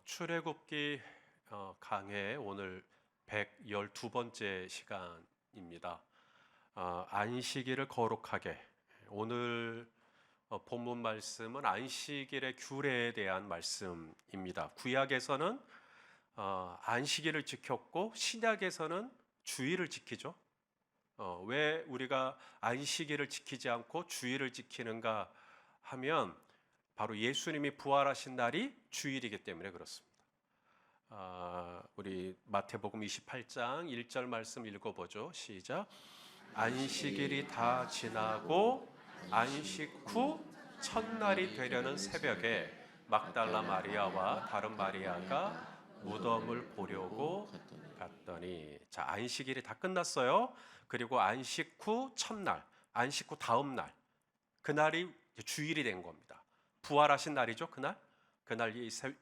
출애굽기 강해 오늘 112번째 시간입니다. 안식일을 거룩하게. 오늘 본문 말씀은 안식일의 규례에 대한 말씀입니다. 구약에서는 안식일을 지켰고 신약에서는 주일을 지키죠. 왜 우리가 안식일을 지키지 않고 주일을 지키는가 하면 바로 예수님이 부활하신 날이 주일이기 때문에 그렇습니다. 우리 마태복음 28장 1절 말씀 읽어보죠. 시작. 안식일이 다 지나고 안식 후 첫날이 되려는 새벽에 막달라 마리아와 다른 마리아가 무덤을 보려고 갔더니, 자, 안식일이 다 끝났어요. 그리고 안식 후 첫날, 안식 후 다음 날, 그날이 주일이 된 겁니다. 부활하신 날이죠. 그날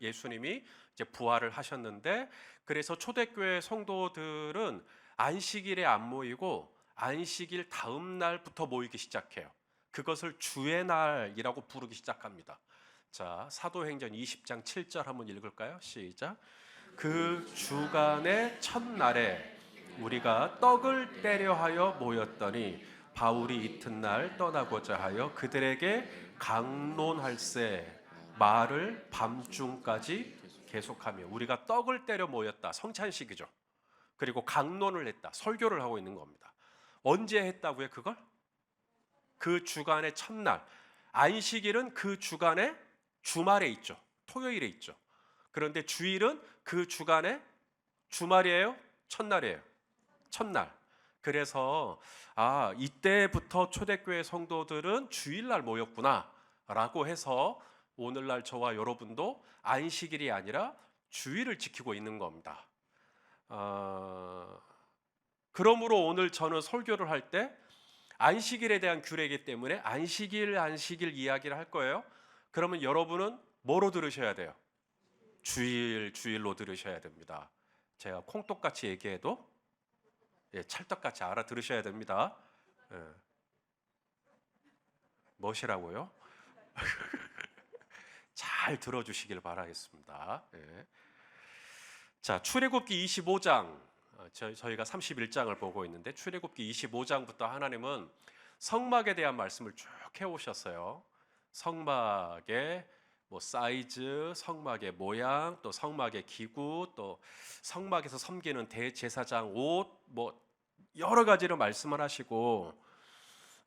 예수님이 이제 부활을 하셨는데, 그래서 초대교회 성도들은 안식일에 안 모이고 안식일 다음 날부터 모이기 시작해요. 그것을 주의 날이라고 부르기 시작합니다. 자, 사도행전 20장 7절 한번 읽을까요? 시작. 그 주간의 첫날에 우리가 떡을 떼려 하여 모였더니 바울이 이튿날 떠나고자 하여 그들에게 강론할세 말을 밤중까지 계속하며. 우리가 떡을 떼려 모였다, 성찬식이죠. 그리고 강론을 했다, 설교를 하고 있는 겁니다. 언제 했다고요 그걸? 그 주간의 첫날. 안식일은 그 주간의 주말에 있죠. 토요일에 있죠. 그런데 주일은 그 주간의 주말이에요? 첫날이에요? 첫날. 그래서 이때부터 초대교회 성도들은 주일날 모였구나 라고 해서 오늘날 저와 여러분도 안식일이 아니라 주일을 지키고 있는 겁니다. 그러므로 오늘 저는 설교를 할 때 안식일에 대한 규례이기 때문에 안식일 이야기를 할 거예요. 그러면 여러분은 뭐로 들으셔야 돼요? 주일로 들으셔야 됩니다. 제가 콩떡같이 얘기해도 찰떡같이 알아들으셔야 됩니다. 무엇이라고요? 잘 들어주시길 바라겠습니다. 자, 출애굽기 25장, 저희가 31장을 보고 있는데 출애굽기 25장부터 하나님은 성막에 대한 말씀을 쭉 해오셨어요. 성막의 사이즈, 성막의 모양, 또 성막의 기구, 또 성막에서 섬기는 대제사장 옷, 여러 가지로 말씀을 하시고,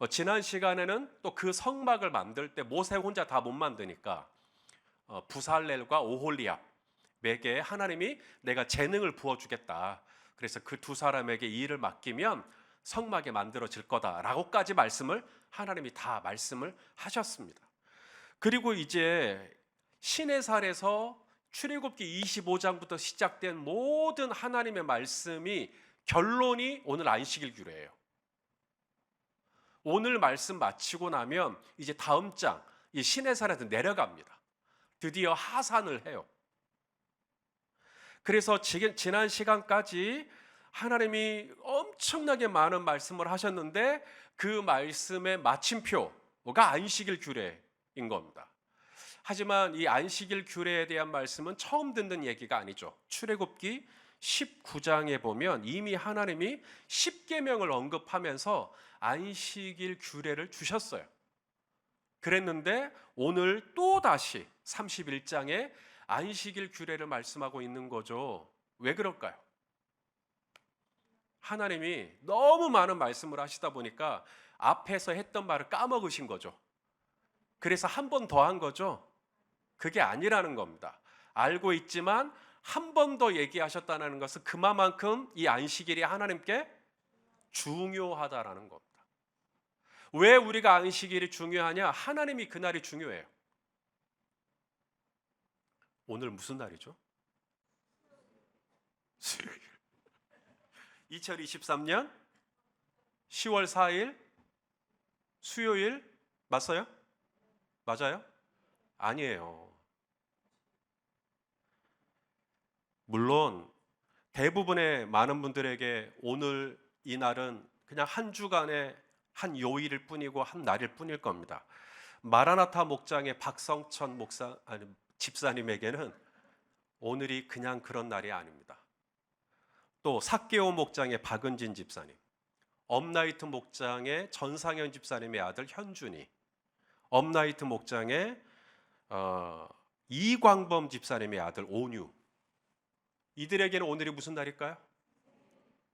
지난 시간에는 또 그 성막을 만들 때 모세 혼자 다 못 만드니까 부살렐과 오홀리압에게 하나님이 내가 재능을 부어주겠다, 그래서 그 두 사람에게 이 일을 맡기면 성막이 만들어질 거다라고까지 말씀을 하나님이 다 말씀을 하셨습니다. 그리고 이제 시내산에서 출애굽기 25장부터 시작된 모든 하나님의 말씀이 결론이 오늘 안식일 규례예요. 오늘 말씀 마치고 나면 이제 다음 장, 이 시내산에서 내려갑니다. 드디어 하산을 해요. 그래서 지난 시간까지 하나님이 엄청나게 많은 말씀을 하셨는데 그 말씀의 마침표가 안식일 규례인 겁니다. 하지만 이 안식일 규례에 대한 말씀은 처음 듣는 얘기가 아니죠. 출애굽기 19장에 보면 이미 하나님이 10계명을 언급하면서 안식일 규례를 주셨어요. 그랬는데 오늘 또 다시 31장에 안식일 규례를 말씀하고 있는 거죠. 왜 그럴까요? 하나님이 너무 많은 말씀을 하시다 보니까 앞에서 했던 말을 까먹으신 거죠. 그래서 한 번 더 한 거죠. 그게 아니라는 겁니다. 알고 있지만 한 번 더 얘기하셨다는 것은 그만큼 이 안식일이 하나님께 중요하다라는 겁니다. 왜 우리가 안식일이 중요하냐? 하나님이 그날이 중요해요. 오늘 무슨 날이죠? 수요일. 2023년 10월 4일 수요일 맞어요? 맞아요? 아니에요. 물론 대부분의 많은 분들에게 오늘 이 날은 그냥 한 주간의 한 요일일 뿐이고 한 날일 뿐일 겁니다. 마라나타 목장의 박성천 집사님에게는 오늘이 그냥 그런 날이 아닙니다. 또 삭개오 목장의 박은진 집사님, 업라이트 목장의 전상현 집사님의 아들 현준이, 업라이트 목장의 이광범 집사님의 아들 온유, 이들에게는 오늘이 무슨 날일까요?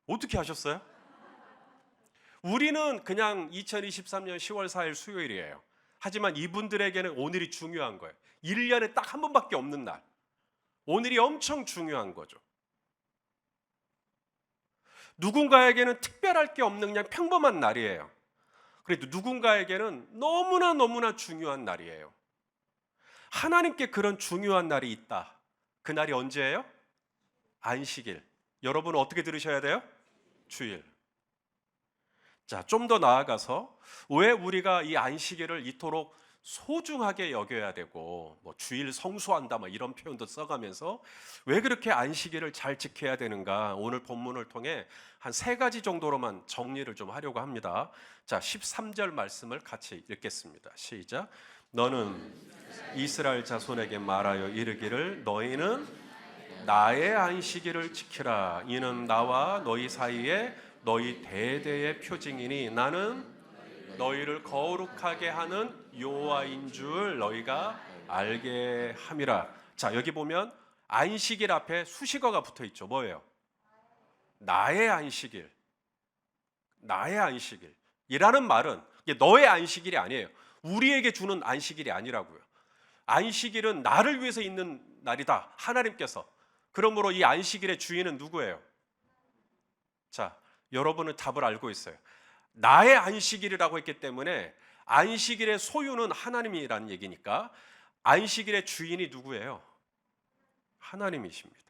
어떻게 하셨어요? 우리는 그냥 2023년 10월 4일 수요일이에요. 하지만 이분들에게는 오늘이 중요한 거예요. 1년에 딱 한 번밖에 없는 날. 오늘이 엄청 중요한 거죠. 누군가에게는 특별할 게 없는 그냥 평범한 날이에요. 그래도 누군가에게는 너무나 중요한 날이에요. 하나님께 그런 중요한 날이 있다. 그 날이 언제예요? 안식일. 여러분은 어떻게 들으셔야 돼요? 주일. 자, 좀 더 나아가서 왜 우리가 이 안식일을 이토록 소중하게 여겨야 되고 뭐 주일 성수한다 뭐 이런 표현도 써가면서 왜 그렇게 안식일을 잘 지켜야 되는가, 오늘 본문을 통해 한 3가지 정도로만 정리를 좀 하려고 합니다. 자, 13절 말씀을 같이 읽겠습니다. 시작. 너는 이스라엘 자손에게 말하여 이르기를 너희는 나의 안식일을 지키라. 이는 나와 너희 사이에 너희 대대의 표징이니 나는 너희를 거룩하게 하는 여호와인 줄 너희가 알게 함이라. 자, 여기 보면 안식일 앞에 수식어가 붙어 있죠. 뭐예요? 나의 안식일. 나의 안식일. 이라는 말은 너의 안식일이 아니에요. 우리에게 주는 안식일이 아니라고요. 안식일은 나를 위해서 있는 날이다. 하나님께서. 그러므로 이 안식일의 주인은 누구예요? 자, 여러분은 답을 알고 있어요. 나의 안식일이라고 했기 때문에 안식일의 소유는 하나님이라는 얘기니까 안식일의 주인이 누구예요? 하나님이십니다.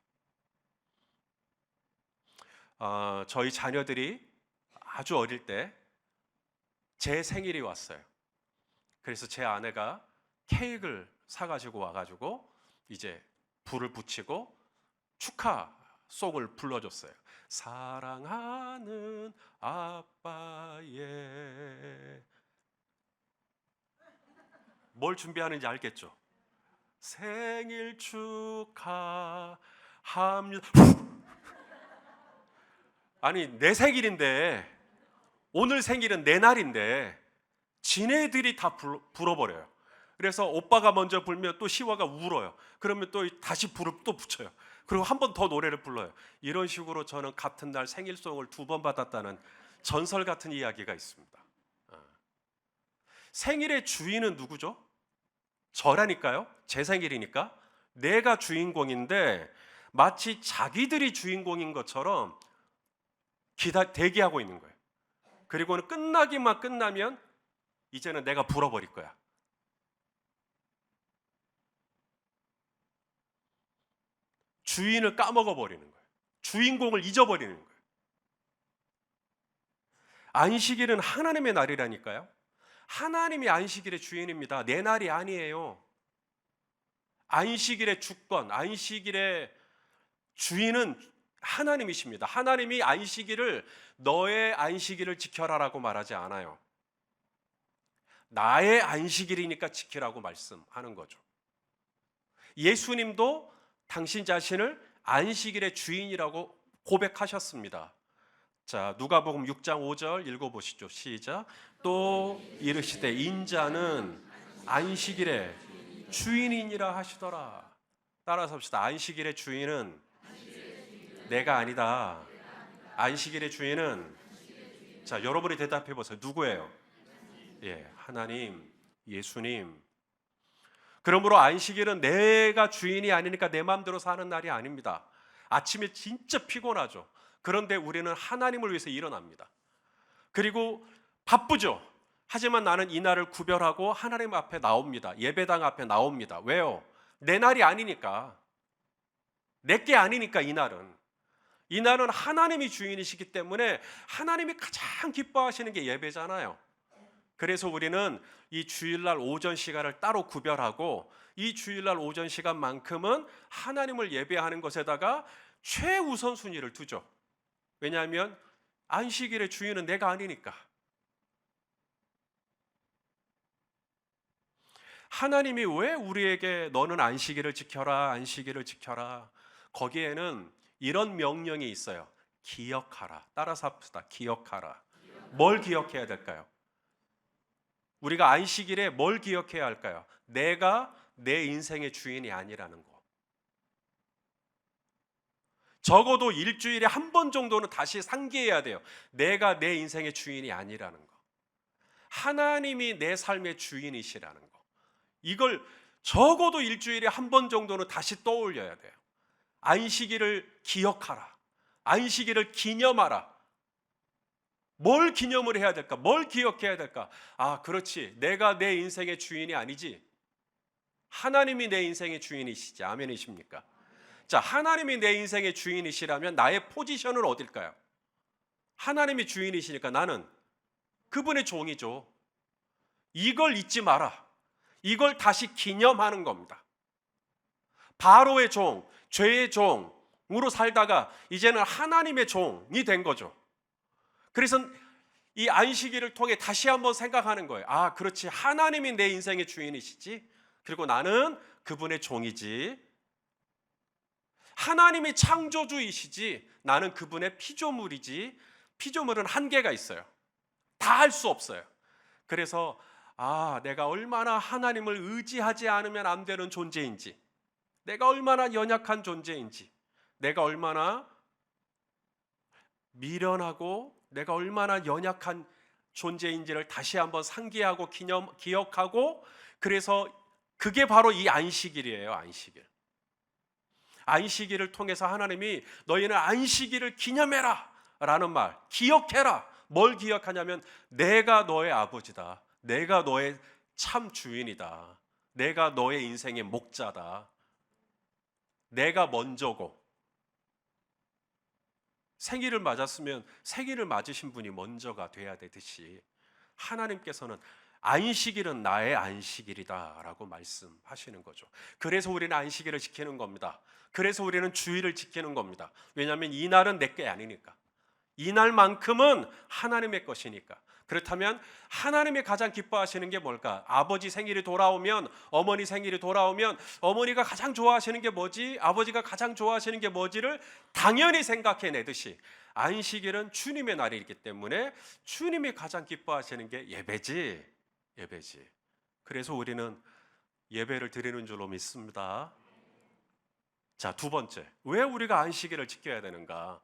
저희 자녀들이 아주 어릴 때 제 생일이 왔어요. 그래서 제 아내가 케이크를 사가지고 와가지고 이제 불을 붙이고 축하 송을 불러줬어요. 사랑하는 아빠의, 뭘 준비하는지 알겠죠? 생일 축하합니다. 아니, 내 생일인데, 오늘 생일은 내 날인데 지네들이 다 불어버려요. 그래서 오빠가 먼저 불면 또 시화가 울어요. 그러면 또 다시 불을 또 붙여요. 그리고 한 번 더 노래를 불러요. 이런 식으로 저는 같은 날 생일송을 2번 받았다는 전설 같은 이야기가 있습니다. 생일의 주인은 누구죠? 저라니까요. 제 생일이니까 내가 주인공인데 마치 자기들이 주인공인 것처럼 대기하고 있는 거예요. 그리고는 끝나면 이제는 내가 불어버릴 거야. 주인을 까먹어 버리는 거예요. 주인공을 잊어버리는 거예요. 안식일은 하나님의 날이라니까요. 하나님이 안식일의 주인입니다. 내 날이 아니에요. 안식일의 주권, 안식일의 주인은 하나님이십니다. 하나님이 안식일을 너의 안식일을 지켜라라고 말하지 않아요. 나의 안식일이니까 지키라고 말씀하는 거죠. 예수님도 당신 자신을 안식일의 주인이라고 고백하셨습니다. 자, 누가복음 6장 5절 읽어보시죠. 시작. 또 이르시되 인자는 안식일의 주인이니라 하시더라. 따라서 합시다. 안식일의 주인은 내가 아니다. 안식일의 주인은, 자, 여러분이 대답해 보세요. 누구예요? 예, 하나님, 예수님. 그러므로 안식일은 내가 주인이 아니니까 내 마음대로 사는 날이 아닙니다. 아침에 진짜 피곤하죠. 그런데 우리는 하나님을 위해서 일어납니다. 그리고 바쁘죠. 하지만 나는 이 날을 구별하고 하나님 앞에 나옵니다. 예배당 앞에 나옵니다. 왜요? 내 날이 아니니까. 내게 아니니까. 이 날은 하나님이 주인이시기 때문에 하나님이 가장 기뻐하시는 게 예배잖아요. 그래서 우리는 이 주일날 오전 시간을 따로 구별하고 이 주일날 오전 시간만큼은 하나님을 예배하는 것에다가 최우선 순위를 두죠. 왜냐하면 안식일의 주인은 내가 아니니까. 하나님이 왜 우리에게 너는 안식일을 지켜라, 안식일을 지켜라. 거기에는 이런 명령이 있어요. 기억하라. 따라서 합시다. 기억하라. 뭘 기억해야 될까요? 우리가 안식일에 뭘 기억해야 할까요? 내가 내 인생의 주인이 아니라는 거. 적어도 일주일에 한 번 정도는 다시 상기해야 돼요. 내가 내 인생의 주인이 아니라는 거. 하나님이 내 삶의 주인이시라는 거. 이걸 적어도 일주일에 한 번 정도는 다시 떠올려야 돼요. 안식일을 기억하라. 안식일을 기념하라. 뭘 기념을 해야 될까? 뭘 기억해야 될까? 아, 그렇지. 내가 내 인생의 주인이 아니지. 하나님이 내 인생의 주인이시지. 아멘이십니까? 자, 하나님이 내 인생의 주인이시라면 나의 포지션은 어딜까요? 하나님이 주인이시니까 나는 그분의 종이죠. 이걸 잊지 마라. 이걸 다시 기념하는 겁니다. 바로의 종, 죄의 종으로 살다가 이제는 하나님의 종이 된 거죠. 그래서 이 안식일을 통해 다시 한번 생각하는 거예요. 아, 그렇지. 하나님이 내 인생의 주인이시지. 그리고 나는 그분의 종이지. 하나님이 창조주이시지. 나는 그분의 피조물이지. 피조물은 한계가 있어요. 다 할 수 없어요. 그래서 내가 얼마나 하나님을 의지하지 않으면 안 되는 존재인지, 내가 얼마나 연약한 존재인지, 내가 얼마나 미련하고 내가 얼마나 연약한 존재인지를 다시 한번 상기하고 기억하고, 그래서 그게 바로 이 안식일이에요. 안식일. 안식일을 통해서 하나님이 너희는 안식일을 기념해라 라는 말, 기억해라. 뭘 기억하냐면 내가 너의 아버지다. 내가 너의 참 주인이다. 내가 너의 인생의 목자다. 내가 먼저고, 생일을 맞았으면 생일을 맞으신 분이 먼저가 돼야 되듯이 하나님께서는 안식일은 나의 안식일이다 라고 말씀하시는 거죠. 그래서 우리는 안식일을 지키는 겁니다. 그래서 우리는 주일을 지키는 겁니다. 왜냐하면 이 날은 내 게 아니니까. 이 날만큼은 하나님의 것이니까. 그렇다면 하나님이 가장 기뻐하시는 게 뭘까? 아버지 생일이 돌아오면, 어머니 생일이 돌아오면 어머니가 가장 좋아하시는 게 뭐지? 아버지가 가장 좋아하시는 게 뭐지를 당연히 생각해내듯이 안식일은 주님의 날이기 때문에 주님이 가장 기뻐하시는 게 예배지. 예배지. 그래서 우리는 예배를 드리는 줄로 믿습니다. 자, 두 번째. 왜 우리가 안식일을 지켜야 되는가?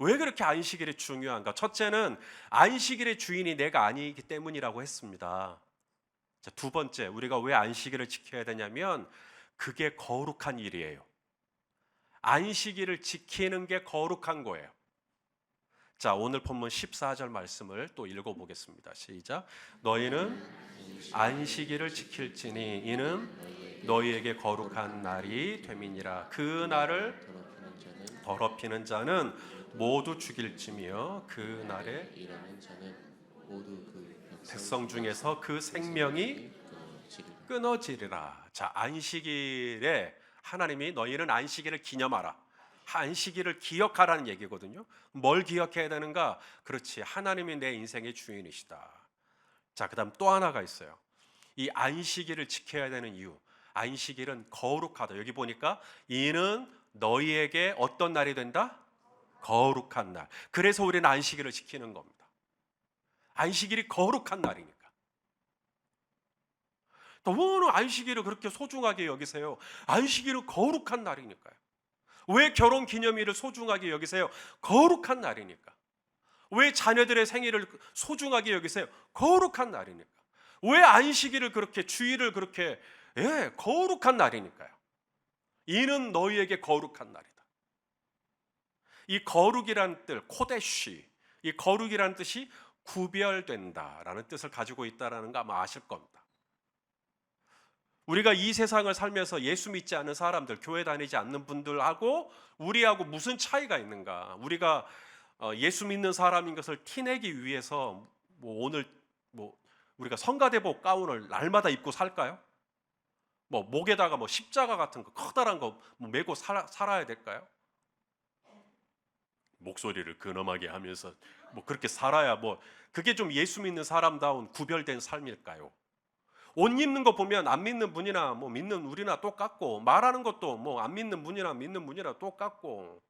왜 그렇게 안식일이 중요한가? 첫째는 안식일의 주인이 내가 아니기 때문이라고 했습니다. 자, 두 번째, 우리가 왜 안식일을 지켜야 되냐면 그게 거룩한 일이에요. 안식일을 지키는 게 거룩한 거예요. 자, 오늘 본문 14절 말씀을 또 읽어보겠습니다. 시작. 너희는 안식일을 지킬지니 이는 너희에게 거룩한 날이 됨이니라. 그 날을 더럽히는 자는 모두 죽일지며 그 날에 일하는 자는 모두 그 백성 중에서 그 생명이 끊어지리라. 자, 안식일에 하나님이 너희는 안식일을 기념하라. 안식일을 기억하라는 얘기거든요. 뭘 기억해야 되는가? 그렇지. 하나님이 내 인생의 주인이시다. 자, 그다음 또 하나가 있어요. 이 안식일을 지켜야 되는 이유. 안식일은 거룩하다. 여기 보니까 이는 너희에게 어떤 날이 된다? 거룩한 날. 그래서 우리는 안식일을 지키는 겁니다. 안식일이 거룩한 날이니까. 또 왜 안식일을 그렇게 소중하게 여기세요? 안식일은 거룩한 날이니까요. 왜 결혼 기념일을 소중하게 여기세요? 거룩한 날이니까. 왜 자녀들의 생일을 소중하게 여기세요? 거룩한 날이니까. 왜 안식일을 그렇게, 주일을 그렇게, 거룩한 날이니까요. 이는 너희에게 거룩한 날이다. 이 거룩이라는 뜻, 코데시, 이 거룩이라는 뜻이 구별된다라는 뜻을 가지고 있다라는 거 아마 아실 겁니다. 우리가 이 세상을 살면서 예수 믿지 않는 사람들, 교회 다니지 않는 분들하고 우리하고 무슨 차이가 있는가? 우리가 예수 믿는 사람인 것을 티내기 위해서 오늘 우리가 성가대복 가운을 날마다 입고 살까요? 목에다가 십자가 같은 거 커다란 거 메고 살아야 될까요? 목소리를 근엄하게 하면서 그렇게 살아야 그게 좀 예수 믿는 사람다운 구별된 삶일까요? 옷 입는 거 보면 안 믿는 분이나 뭐 믿는 우리나 똑같고, 말하는 것도 뭐 안 믿는 분이나 믿는 분이나 똑같고.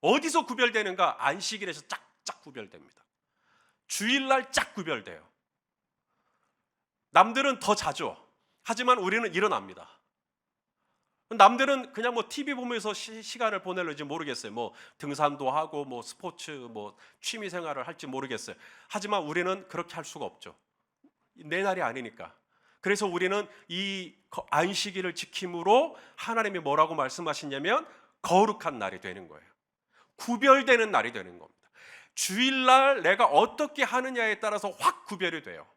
어디서 구별되는가? 안식일에서 짝짝 구별됩니다. 주일날 짝 구별돼요. 남들은 더 자죠. 하지만 우리는 일어납니다. 남들은 그냥 뭐 TV 보면서 시간을 보낼는지 모르겠어요. 뭐 등산도 하고 뭐 스포츠 뭐 취미 생활을 할지 모르겠어요. 하지만 우리는 그렇게 할 수가 없죠. 내 날이 아니니까. 그래서 우리는 이 안식일을 지킴으로 하나님이 뭐라고 말씀하시냐면 거룩한 날이 되는 거예요. 구별되는 날이 되는 겁니다. 주일날 내가 어떻게 하느냐에 따라서 확 구별이 돼요.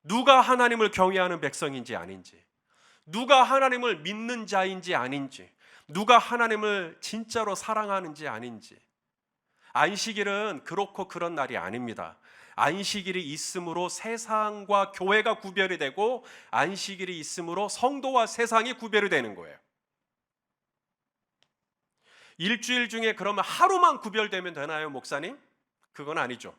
누가 하나님을 경외하는 백성인지 아닌지, 누가 하나님을 믿는 자인지 아닌지, 누가 하나님을 진짜로 사랑하는지 아닌지. 안식일은 그렇고 그런 날이 아닙니다. 안식일이 있음으로 세상과 교회가 구별이 되고, 안식일이 있음으로 성도와 세상이 구별이 되는 거예요. 일주일 중에 그러면 하루만 구별되면 되나요, 목사님? 그건 아니죠.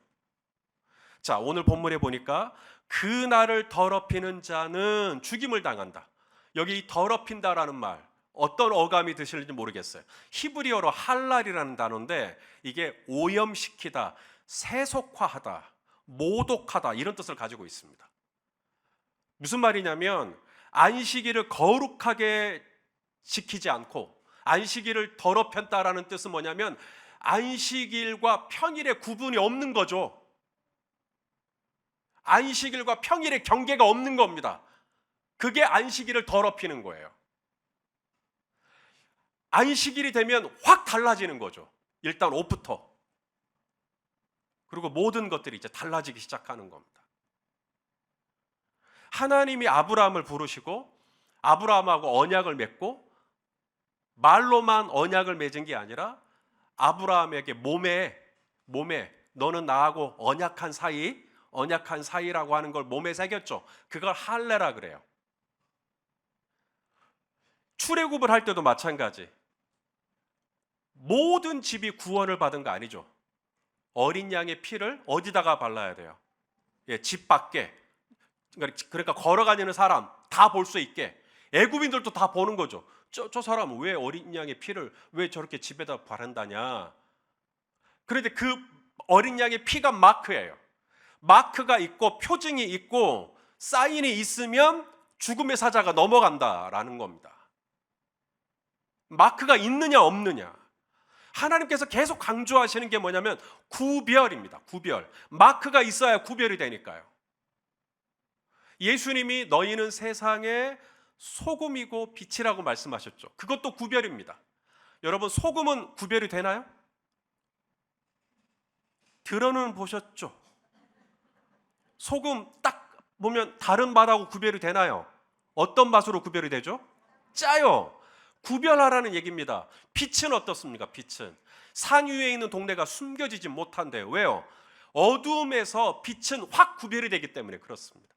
자, 오늘 본문에 보니까 그 날을 더럽히는 자는 죽임을 당한다. 여기 더럽힌다라는 말, 어떤 어감이 드실지 모르겠어요. 히브리어로 할랄이라는 단어인데 이게 오염시키다, 세속화하다, 모독하다 이런 뜻을 가지고 있습니다. 무슨 말이냐면 안식일을 거룩하게 지키지 않고 안식일을 더럽혔다라는 뜻은 뭐냐면 안식일과 평일의 구분이 없는 거죠. 안식일과 평일의 경계가 없는 겁니다. 그게 안식일을 더럽히는 거예요. 안식일이 되면 확 달라지는 거죠. 일단 옷부터. 그리고 모든 것들이 이제 달라지기 시작하는 겁니다. 하나님이 아브라함을 부르시고 아브라함하고 언약을 맺고 말로만 언약을 맺은 게 아니라 아브라함에게 몸에 너는 나하고 언약한 사이라고 하는 걸 몸에 새겼죠. 그걸 할례라 그래요. 출애굽을 할 때도 마찬가지. 모든 집이 구원을 받은 거 아니죠. 어린 양의 피를 어디다가 발라야 돼요? 집 밖에. 그러니까 걸어다니는 사람 다 볼 수 있게. 애굽인들도 다 보는 거죠. 저 사람은 왜 어린 양의 피를 왜 저렇게 집에다 바른다냐. 그런데 그 어린 양의 피가 마크예요. 마크가 있고 표징이 있고 사인이 있으면 죽음의 사자가 넘어간다라는 겁니다. 마크가 있느냐 없느냐. 하나님께서 계속 강조하시는 게 뭐냐면 구별입니다. 구별. 마크가 있어야 구별이 되니까요. 예수님이 너희는 세상의 소금이고 빛이라고 말씀하셨죠. 그것도 구별입니다. 여러분, 소금은 구별이 되나요? 들어는 보셨죠? 소금 딱 보면 다른 맛하고 구별이 되나요? 어떤 맛으로 구별이 되죠? 짜요. 구별하라는 얘기입니다. 빛은 어떻습니까? 빛은 산 위에 있는 동네가 숨겨지지 못한대요. 왜요? 어두움에서 빛은 확 구별이 되기 때문에 그렇습니다.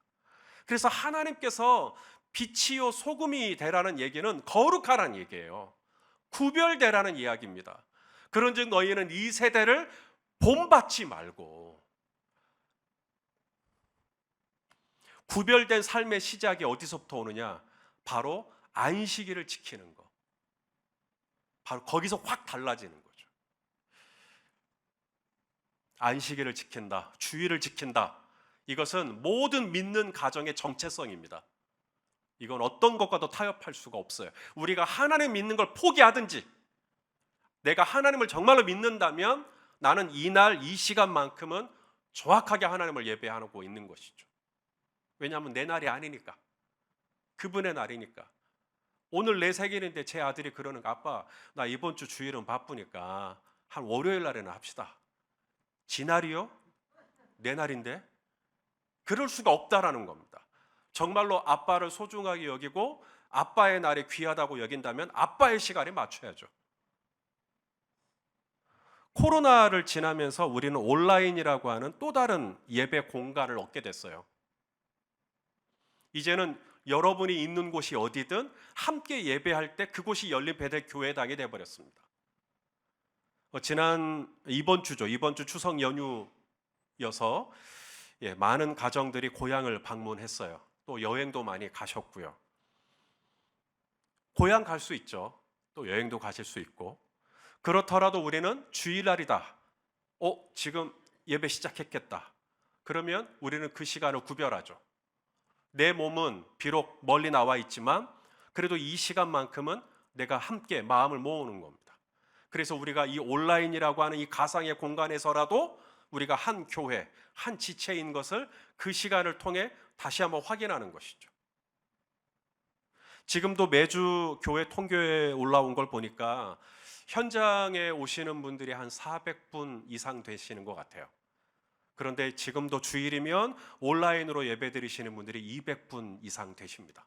그래서 하나님께서 빛이요 소금이 되라는 얘기는 거룩하라는 얘기예요. 구별되라는 이야기입니다. 그런즉 너희는 이 세대를 본받지 말고. 구별된 삶의 시작이 어디서부터 오느냐? 바로 안식일을 지키는 것. 바로 거기서 확 달라지는 거죠. 안식일을 지킨다, 주일을 지킨다. 이것은 모든 믿는 가정의 정체성입니다. 이건 어떤 것과도 타협할 수가 없어요. 우리가 하나님 믿는 걸 포기하든지, 내가 하나님을 정말로 믿는다면 나는 이날 이 시간만큼은 정확하게 하나님을 예배하고 있는 것이죠. 왜냐하면 내 날이 아니니까. 그분의 날이니까. 오늘 내 생일인데 제 아들이 그러는 거, 아빠 나 이번 주 주일은 바쁘니까 한 월요일 날에는 합시다. 지 날이요? 내 날인데? 그럴 수가 없다라는 겁니다. 정말로 아빠를 소중하게 여기고 아빠의 날이 귀하다고 여긴다면 아빠의 시간에 맞춰야죠. 코로나를 지나면서 우리는 온라인이라고 하는 또 다른 예배 공간을 얻게 됐어요. 이제는 여러분이 있는 곳이 어디든 함께 예배할 때 그곳이 열린 베델 교회당이 되어버렸습니다. 지난 이번 주죠. 이번 주 추석 연휴여서 많은 가정들이 고향을 방문했어요. 또 여행도 많이 가셨고요. 고향 갈 수 있죠. 또 여행도 가실 수 있고. 그렇더라도 우리는 주일날이다. 지금 예배 시작했겠다. 그러면 우리는 그 시간을 구별하죠. 내 몸은 비록 멀리 나와 있지만 그래도 이 시간만큼은 내가 함께 마음을 모으는 겁니다. 그래서 우리가 이 온라인이라고 하는 이 가상의 공간에서라도 우리가 한 교회, 한 지체인 것을 그 시간을 통해 다시 한번 확인하는 것이죠. 지금도 매주 교회 통교에 올라온 걸 보니까 현장에 오시는 분들이 한 400분 이상 되시는 것 같아요. 그런데 지금도 주일이면 온라인으로 예배 드리시는 분들이 200분 이상 되십니다.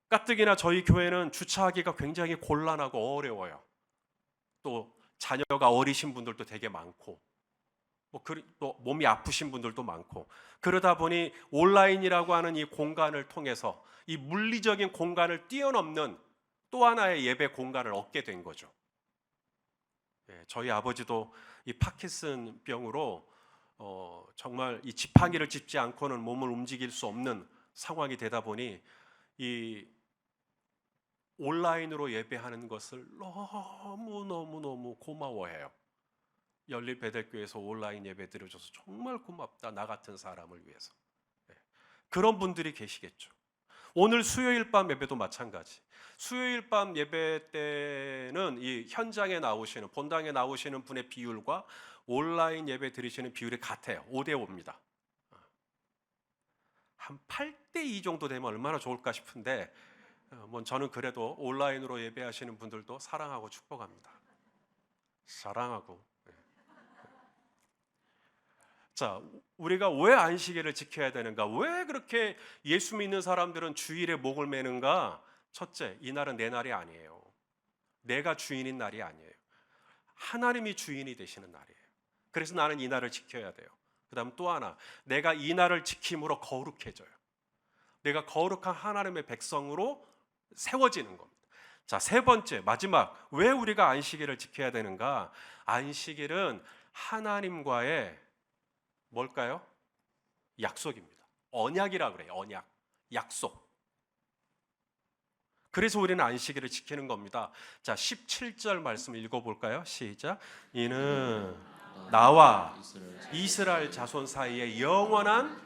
가뜩이나 저희 교회는 주차하기가 굉장히 곤란하고 어려워요. 또 자녀가 어리신 분들도 되게 많고 또 몸이 아프신 분들도 많고, 그러다 보니 온라인이라고 하는 이 공간을 통해서 이 물리적인 공간을 뛰어넘는 또 하나의 예배 공간을 얻게 된 거죠. 저희 아버지도 이 파킨슨 병으로 정말 이 지팡이를 짚지 않고는 몸을 움직일 수 없는 상황이 되다 보니 이 온라인으로 예배하는 것을 너무 고마워해요. 열린 베델교회에서 온라인 예배 드려줘서 정말 고맙다, 나 같은 사람을 위해서. 그런 분들이 계시겠죠. 오늘 수요일 밤 예배도 마찬가지. 수요일 밤 예배 때는 이 현장에 나오시는, 본당에 나오시는 분의 비율과 온라인 예배 드리시는 비율이 같아요. 5대5입니다. 한 8대2 정도 되면 얼마나 좋을까 싶은데 저는 그래도 온라인으로 예배하시는 분들도 사랑하고 축복합니다. 사랑하고. 자, 우리가 왜 안식일을 지켜야 되는가? 왜 그렇게 예수 믿는 사람들은 주일에 목을 매는가? 첫째, 이 날은 내 날이 아니에요. 내가 주인인 날이 아니에요. 하나님이 주인이 되시는 날이에요. 그래서 나는 이 날을 지켜야 돼요. 그 다음 또 하나, 내가 이 날을 지킴으로 거룩해져요. 내가 거룩한 하나님의 백성으로 세워지는 겁니다. 자, 세 번째, 마지막, 왜 우리가 안식일을 지켜야 되는가? 안식일은 하나님과의 뭘까요? 약속입니다. 언약이라고 그래요. 언약, 약속. 그래서 우리는 안식일을 지키는 겁니다. 자, 17절 말씀 읽어볼까요? 시작. 이는 나와 이스라엘 자손 사이에 영원한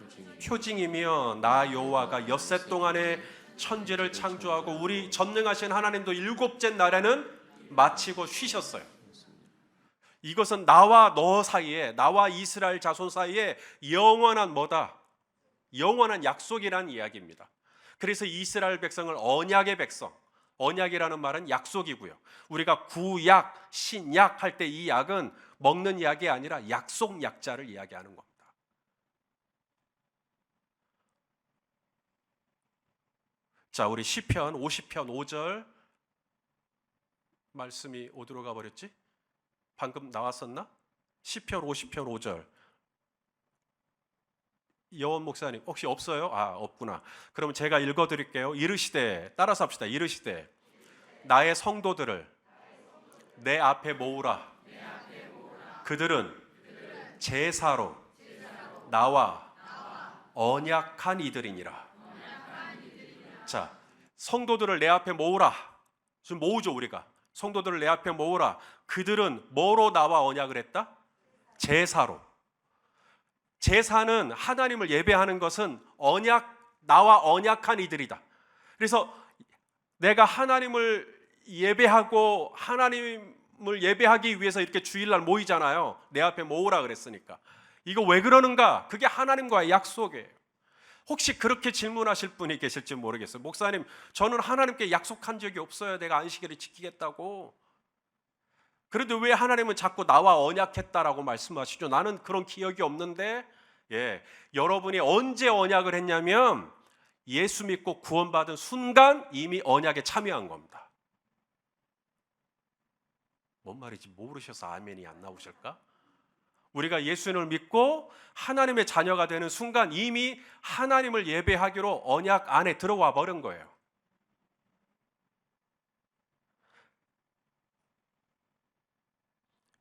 표징이며 나 여호와가 엿새 동안에 천지를 창조하고 우리 전능하신 하나님도 일곱째 날에는 마치고 쉬셨어요. 이것은 나와 너 사이에, 나와 이스라엘 자손 사이에 영원한 뭐다? 영원한 약속이라는 이야기입니다. 그래서 이스라엘 백성을 언약의 백성, 언약이라는 말은 약속이고요. 우리가 구약, 신약 할 때 이 약은 먹는 약이 아니라 약속 약자를 이야기하는 겁니다. 자, 우리 시편 50편 5절 말씀이 어디로 가버렸지? 방금 나왔었나? 시편 50편 5절. 여원 목사님 혹시 없어요? 없구나. 그럼 제가 읽어드릴게요. 이르시되, 따라서 합시다. 이르시되 나의 성도들을 내 앞에 모으라. 그들은 제사로 나와 언약한 이들이니라. 자, 성도들을 내 앞에 모으라. 지금 모으죠 우리가. 성도들을 내 앞에 모으라. 그들은 뭐로 나와 언약을 했다? 제사로. 제사는 하나님을 예배하는 것은 나와 언약한 이들이다. 그래서 내가 하나님을 예배하고 하나님을 예배하기 위해서 이렇게 주일날 모이잖아요. 내 앞에 모으라 그랬으니까. 이거 왜 그러는가? 그게 하나님과의 약속이에요. 혹시 그렇게 질문하실 분이 계실지 모르겠어요. 목사님, 저는 하나님께 약속한 적이 없어요. 내가 안식일을 지키겠다고. 그런데 왜 하나님은 자꾸 나와 언약했다라고 말씀하시죠? 나는 그런 기억이 없는데. 여러분이 언제 언약을 했냐면 예수 믿고 구원받은 순간 이미 언약에 참여한 겁니다. 뭔 말인지 모르셔서 아멘이 안 나오실까? 우리가 예수님을 믿고 하나님의 자녀가 되는 순간 이미 하나님을 예배하기로 언약 안에 들어와 버린 거예요.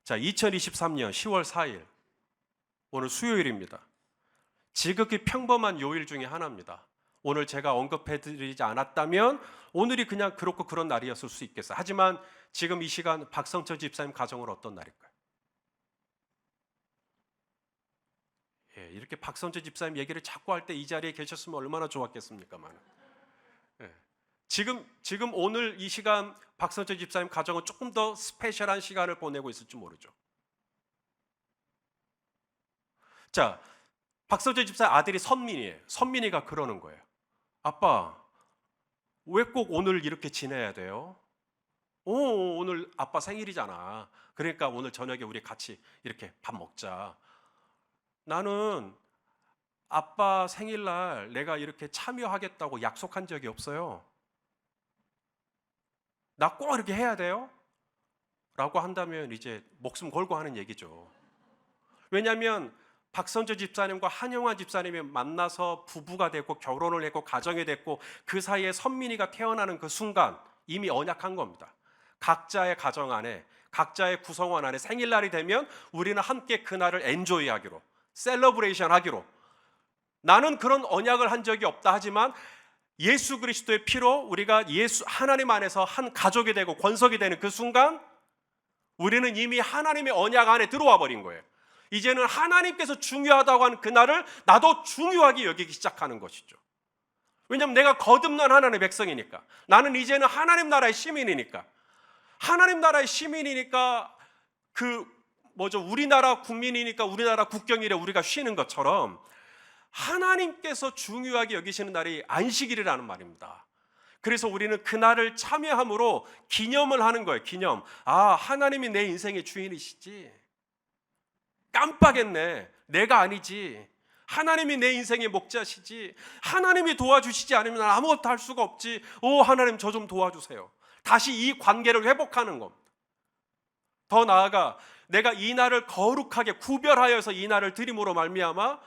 자, 2023년 10월 4일 오늘 수요일입니다. 지극히 평범한 요일 중에 하나입니다. 오늘 제가 언급해드리지 않았다면 오늘이 그냥 그렇고 그런 날이었을 수 있겠어요. 하지만 지금 이 시간 박성철 집사님 가정은 어떤 날일까요? 예, 이렇게 박성철 집사님 얘기를 자꾸 할 때 이 자리에 계셨으면 얼마나 좋았겠습니까만. 예, 지금 오늘 이 시간 박성철 집사님 가정은 조금 더 스페셜한 시간을 보내고 있을지 모르죠. 자, 박성철 집사의 아들이 선민이에요. 선민이가 그러는 거예요. 아빠, 왜 꼭 오늘 이렇게 지내야 돼요? 오늘 아빠 생일이잖아. 그러니까 오늘 저녁에 우리 같이 이렇게 밥 먹자. 나는 아빠 생일날 내가 이렇게 참여하겠다고 약속한 적이 없어요. 나 꼭 이렇게 해야 돼요? 라고 한다면 이제 목숨 걸고 하는 얘기죠. 왜냐하면 박선재 집사님과 한영환 집사님이 만나서 부부가 됐고 결혼을 했고 가정이 됐고 그 사이에 선민이가 태어나는 그 순간 이미 언약한 겁니다. 각자의 가정 안에 각자의 구성원 안에 생일날이 되면 우리는 함께 그날을 엔조이하기로 셀러브레이션 하기로. 나는 그런 언약을 한 적이 없다 하지만 예수 그리스도의 피로 우리가 하나님 안에서 한 가족이 되고 권속이 되는 그 순간 우리는 이미 하나님의 언약 안에 들어와 버린 거예요. 이제는 하나님께서 중요하다고 하는 그날을 나도 중요하게 여기기 시작하는 것이죠. 왜냐하면 내가 거듭난 하나님의 백성이니까. 나는 이제는 하나님 나라의 시민이니까. 하나님 나라의 시민이니까 우리나라 국민이니까 우리나라 국경일에 우리가 쉬는 것처럼 하나님께서 중요하게 여기시는 날이 안식일이라는 말입니다. 그래서 우리는 그날을 참여함으로 기념을 하는 거예요. 기념. 하나님이 내 인생의 주인이시지. 깜빡했네. 내가 아니지. 하나님이 내 인생의 목자시지. 하나님이 도와주시지 않으면 난 아무것도 할 수가 없지. 하나님 저 좀 도와주세요. 다시 이 관계를 회복하는 겁니다. 더 나아가 내가 이 날을 거룩하게 구별하여서 이 날을 드림으로 말미암아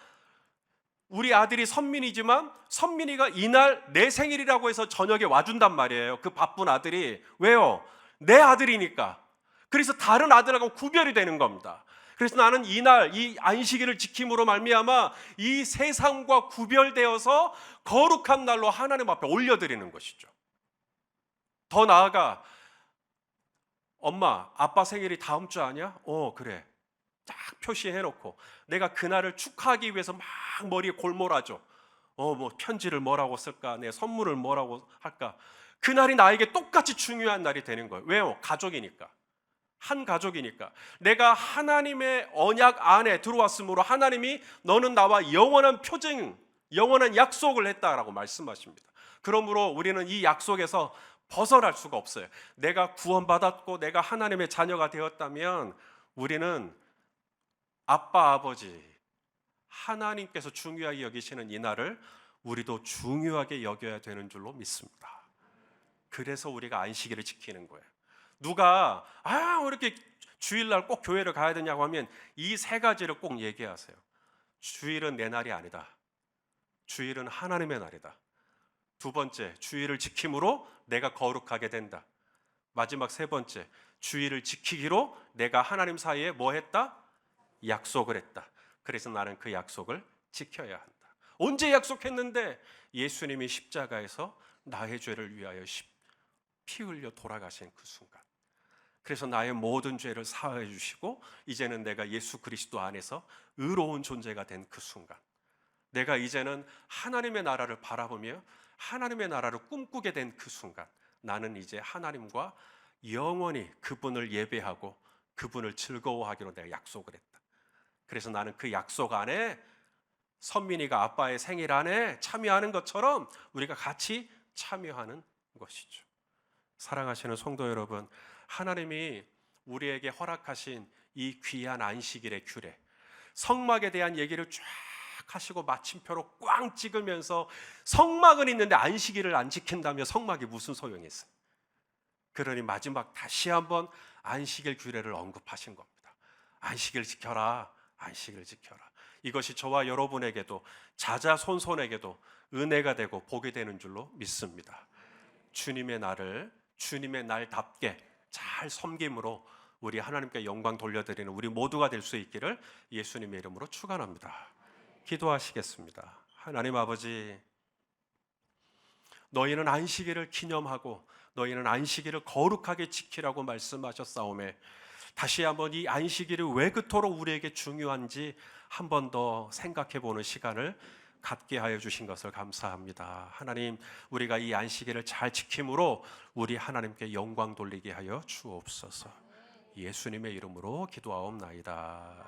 우리 아들이 선민이지만 선민이가 이날 내 생일이라고 해서 저녁에 와준단 말이에요. 그 바쁜 아들이. 왜요? 내 아들이니까. 그래서 다른 아들하고 구별이 되는 겁니다. 그래서 나는 이날 이 안식일을 지킴으로 말미암아 이 세상과 구별되어서 거룩한 날로 하나님 앞에 올려드리는 것이죠. 더 나아가 엄마, 아빠 생일이 다음 주 아니야? 그래. 딱 표시해놓고 내가 그날을 축하하기 위해서 막 머리에 골몰아줘. 편지를 뭐라고 쓸까? 내 선물을 뭐라고 할까? 그날이 나에게 똑같이 중요한 날이 되는 거예요. 왜요? 가족이니까. 한 가족이니까. 내가 하나님의 언약 안에 들어왔으므로 하나님이 너는 나와 영원한 표징, 영원한 약속을 했다라고 말씀하십니다. 그러므로 우리는 이 약속에서 벗어날 수가 없어요. 내가 구원받았고 내가 하나님의 자녀가 되었다면 우리는 아빠, 아버지, 하나님께서 중요하게 여기시는 이 날을 우리도 중요하게 여겨야 되는 줄로 믿습니다. 그래서 우리가 안식일을 지키는 거예요. 누가 왜 이렇게 주일날 꼭 교회를 가야 되냐고 하면 이 세 가지를 꼭 얘기하세요. 주일은 내 날이 아니다. 주일은 하나님의 날이다. 두 번째, 주일을 지킴으로 내가 거룩하게 된다. 마지막 세 번째, 주일을 지키기로 내가 하나님 사이에 뭐 했다? 약속을 했다. 그래서 나는 그 약속을 지켜야 한다. 언제 약속했는데? 예수님이 십자가에서 나의 죄를 위하여 피 흘려 돌아가신 그 순간. 그래서 나의 모든 죄를 사하여 주시고 이제는 내가 예수 그리스도 안에서 의로운 존재가 된 그 순간. 내가 이제는 하나님의 나라를 바라보며 하나님의 나라를 꿈꾸게 된 그 순간. 나는 이제 하나님과 영원히 그분을 예배하고 그분을 즐거워하기로 내가 약속을 했다. 그래서 나는 그 약속 안에 선민이가 아빠의 생일 안에 참여하는 것처럼 우리가 같이 참여하는 것이죠. 사랑하시는 성도 여러분, 하나님이 우리에게 허락하신 이 귀한 안식일의 규례, 성막에 대한 얘기를 쫙 하시고 마침표로 꽝 찍으면서 성막은 있는데 안식일을 안 지킨다며 성막이 무슨 소용이 있어요? 그러니 마지막 다시 한번 안식일 규례를 언급하신 겁니다. 안식일 지켜라. 안식을 지켜라. 이것이 저와 여러분에게도 자자손손에게도 은혜가 되고 복이 되는 줄로 믿습니다. 주님의 날을 주님의 날답게 잘 섬김으로 우리 하나님께 영광 돌려드리는 우리 모두가 될 수 있기를 예수님의 이름으로 축원합니다. 기도하시겠습니다. 하나님 아버지, 너희는 안식일을 기념하고 너희는 안식일을 거룩하게 지키라고 말씀하셨사오매 다시 한번 이 안식일이 왜 그토록 우리에게 중요한지 한 번 더 생각해 보는 시간을 갖게 하여 주신 것을 감사합니다. 하나님, 우리가 이 안식일을 잘 지킴으로 우리 하나님께 영광 돌리게 하여 주옵소서. 예수님의 이름으로 기도하옵나이다.